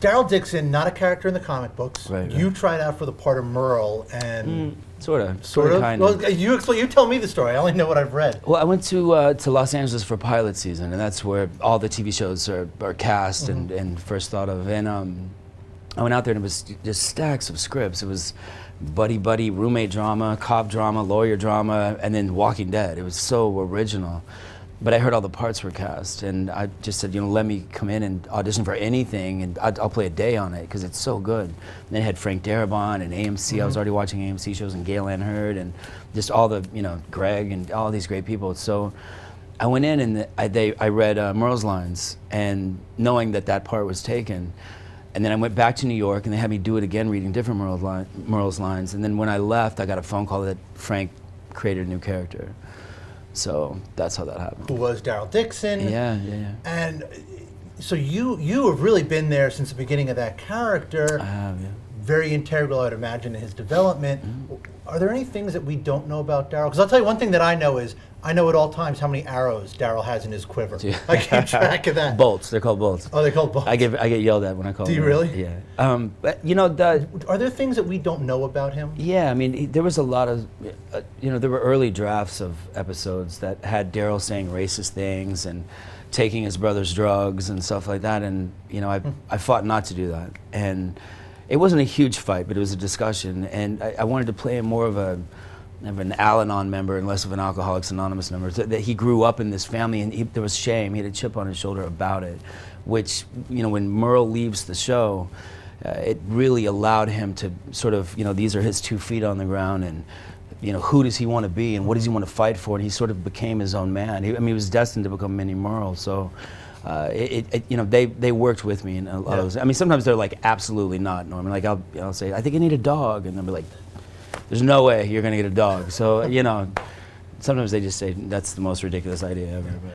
Daryl Dixon, not a character in the comic books. Right. You tried out for the part of Merle, and Sort of. kind of. Well, you explain. You tell me the story. I only know what I've read. Well, I went to Los Angeles for pilot season, and that's where all the TV shows are cast and first thought of. And I went out there, and it was just stacks of scripts. It was buddy, roommate drama, cop drama, lawyer drama, and then Walking Dead. It was so original. But I heard all the parts were cast, and I just said, let me come in and audition for anything, and I'll play a day on it, because it's so good. And then I had Frank Darabont and AMC. I was already watching AMC shows, and Gail Ann Hurd, and just all the, Greg, and all these great people. So I went in, and I read Merle's lines, and knowing that part was taken. And then I went back to New York, and they had me do it again, reading different Merle's lines. And then when I left, I got a phone call that Frank created a new character. So that's how that happened. Who was Daryl Dixon? Yeah. And so you have really been there since the beginning of that character. I have, yeah. Very integral, I'd imagine, in his development. Are there any things that we don't know about Daryl? Because I'll tell you one thing that I know is, I know at all times how many arrows Daryl has in his quiver. Yeah. I keep track of that. Bolts. They're called bolts. Oh, they're called bolts. I get yelled at when I call them. Do you really? Yeah. But are there things that we don't know about him? Yeah, I mean, there was a lot of, there were early drafts of episodes that had Daryl saying racist things and taking his brother's drugs and stuff like that, and I fought not to do that. And it wasn't a huge fight, but it was a discussion, and I wanted to play him more of an Al-Anon member and less of an Alcoholics Anonymous member. So that he grew up in this family, and there was shame. He had a chip on his shoulder about it, which, when Merle leaves the show, it really allowed him to sort of, these are his 2 feet on the ground, and who does he want to be, and what does he want to fight for? And he sort of became his own man. He was destined to become Mini Merle. So, they worked with me in a lot of those. I mean, sometimes they're like, absolutely not, Norman. Like I'll say, I think I need a dog, and they'll be like, there's no way you're going to get a dog. So, sometimes they just say, that's the most ridiculous idea ever.